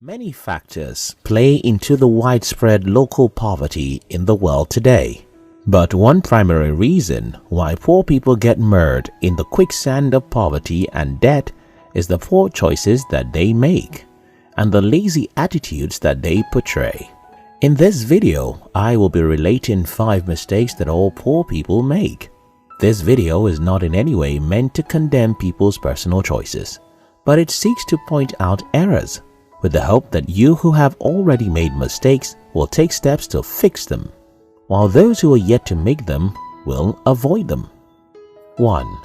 Many factors play into the widespread local poverty in the world today. But one primary reason why poor people get mired in the quicksand of poverty and debt is the poor choices that they make and the lazy attitudes that they portray. In this video, I will be relating 5 mistakes that all poor people make. This video is not in any way meant to condemn people's personal choices, but it seeks to point out errors with the hope that you who have already made mistakes will take steps to fix them, while those who are yet to make them will avoid them. 1.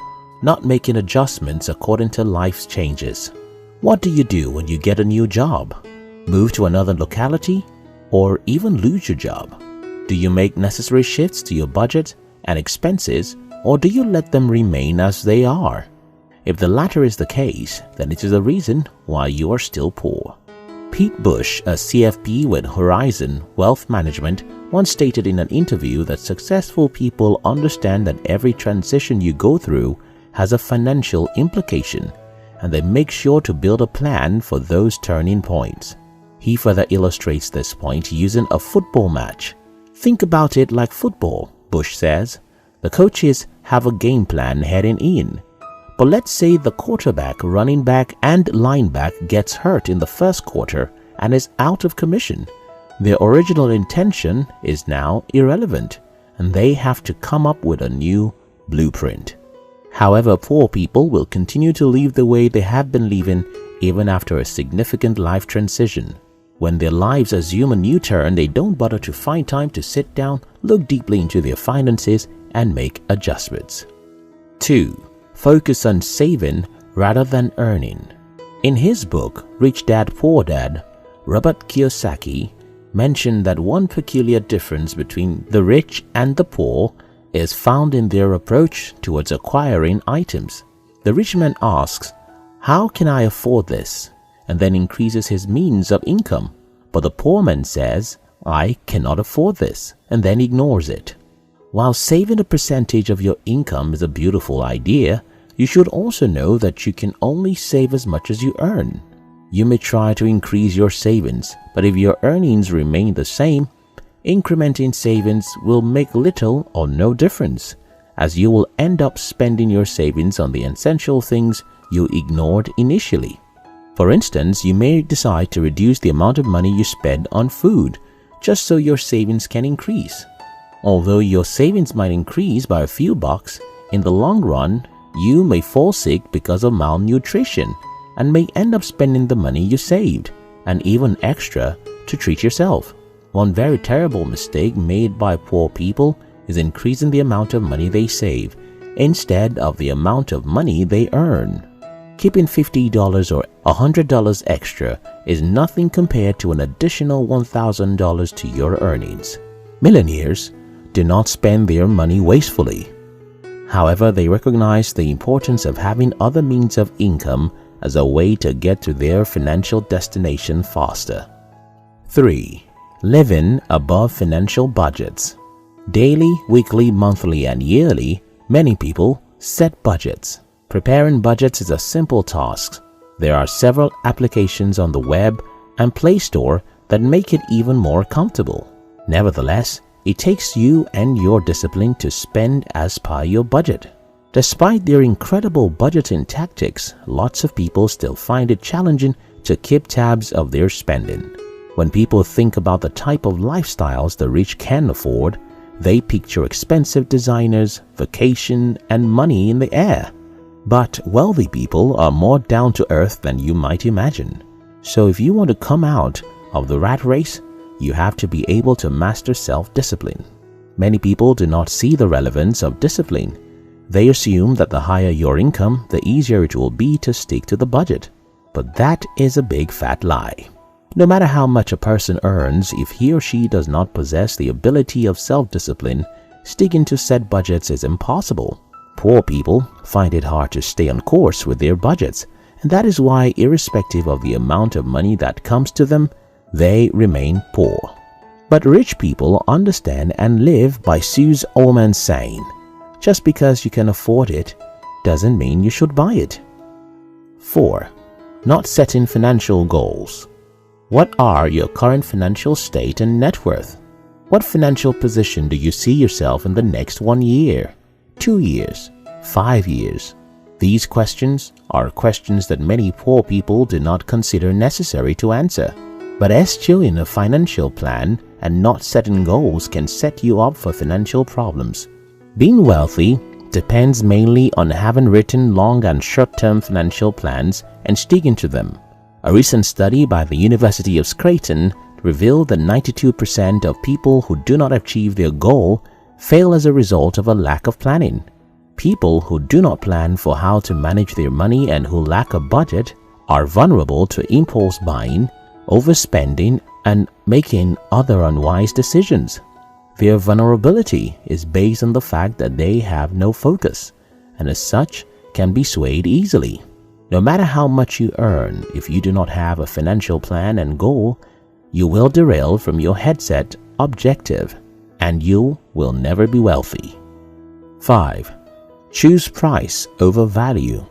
Not making adjustments according to life's changes. What do you do when you get a new job? Move to another locality? Or even lose your job? Do you make necessary shifts to your budget and expenses, or do you let them remain as they are? If the latter is the case, then it is a reason why you are still poor. Pete Bush, a CFP with Horizon Wealth Management, once stated in an interview that successful people understand that every transition you go through has a financial implication, and they make sure to build a plan for those turning points. He further illustrates this point using a football match. Think about it like football, Bush says. The coaches have a game plan heading in. But let's say the quarterback, running back, and linebacker gets hurt in the first quarter and is out of commission. Their original intention is now irrelevant, and they have to come up with a new blueprint. However, poor people will continue to live the way they have been living even after a significant life transition. When their lives assume a new turn, they don't bother to find time to sit down, look deeply into their finances, and make adjustments. 2. Focus on saving rather than earning. In his book, Rich Dad Poor Dad, Robert Kiyosaki mentioned that one peculiar difference between the rich and the poor is found in their approach towards acquiring items. The rich man asks, "How can I afford this?" and then increases his means of income. But the poor man says, "I cannot afford this," and then ignores it. While saving a percentage of your income is a beautiful idea, you should also know that you can only save as much as you earn. You may try to increase your savings, but if your earnings remain the same, incrementing savings will make little or no difference, as you will end up spending your savings on the essential things you ignored initially. For instance, you may decide to reduce the amount of money you spend on food, just so your savings can increase. Although your savings might increase by a few bucks, in the long run, you may fall sick because of malnutrition and may end up spending the money you saved, and even extra, to treat yourself. One very terrible mistake made by poor people is increasing the amount of money they save instead of the amount of money they earn. Keeping $50 or $100 extra is nothing compared to an additional $1,000 to your earnings. Millionaires do not spend their money wastefully. However, they recognize the importance of having other means of income as a way to get to their financial destination faster. 3. Living above financial budgets. Daily, weekly, monthly, and yearly, many people set budgets. Preparing budgets is a simple task. There are several applications on the web and Play Store that make it even more comfortable. Nevertheless, it takes you and your discipline to spend as per your budget. Despite their incredible budgeting tactics, lots of people still find it challenging to keep tabs of their spending. When people think about the type of lifestyles the rich can afford, they picture expensive designers, vacation, and money in the air. But wealthy people are more down to earth than you might imagine. So if you want to come out of the rat race, you have to be able to master self-discipline. Many people do not see the relevance of discipline. They assume that the higher your income, the easier it will be to stick to the budget. But that is a big fat lie. No matter how much a person earns, if he or she does not possess the ability of self-discipline, sticking to set budgets is impossible. Poor people find it hard to stay on course with their budgets, and that is why, irrespective of the amount of money that comes to them, they remain poor. But rich people understand and live by Suze Orman's saying, "Just because you can afford it doesn't mean you should buy it." 4. Not setting financial goals. What are your current financial state and net worth? What financial position do you see yourself in the next 1 year, 2 years, 5 years? These questions are questions that many poor people do not consider necessary to answer. But eschewing a financial plan and not setting goals can set you up for financial problems. Being wealthy depends mainly on having written long and short-term financial plans and sticking to them. A recent study by the University of Scranton revealed that 92% of people who do not achieve their goal fail as a result of a lack of planning. People who do not plan for how to manage their money and who lack a budget are vulnerable to impulse buying, overspending, and making other unwise decisions. Their vulnerability is based on the fact that they have no focus, and as such can be swayed easily. No matter how much you earn, if you do not have a financial plan and goal, you will derail from your headset objective, and you will never be wealthy. 5. Choose price over value.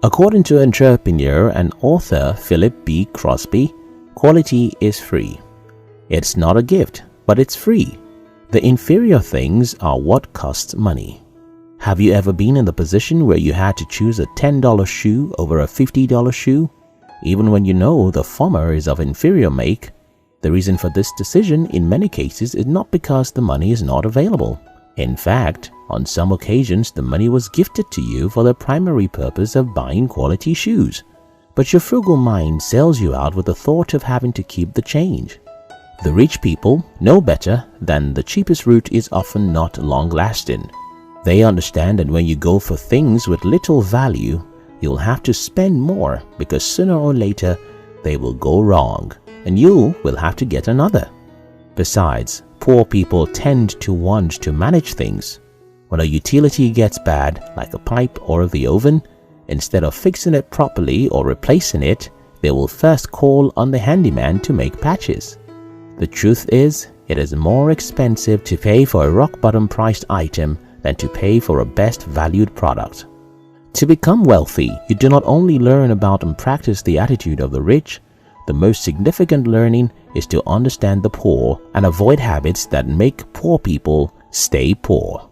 According to entrepreneur and author Philip B. Crosby, quality is free. It's not a gift, but it's free. The inferior things are what costs money. Have you ever been in the position where you had to choose a $10 shoe over a $50 shoe? Even when you know the former is of inferior make, the reason for this decision in many cases is not because the money is not available. In fact, on some occasions the money was gifted to you for the primary purpose of buying quality shoes. But your frugal mind sells you out with the thought of having to keep the change. The rich people know better than the cheapest route is often not long-lasting. They understand that when you go for things with little value, you'll have to spend more because sooner or later they will go wrong and you will have to get another. Besides, poor people tend to want to manage things. When a utility gets bad, like a pipe or the oven, instead of fixing it properly or replacing it, they will first call on the handyman to make patches. The truth is, it is more expensive to pay for a rock-bottom priced item than to pay for a best valued product. To become wealthy, you do not only learn about and practice the attitude of the rich. The most significant learning is to understand the poor and avoid habits that make poor people stay poor.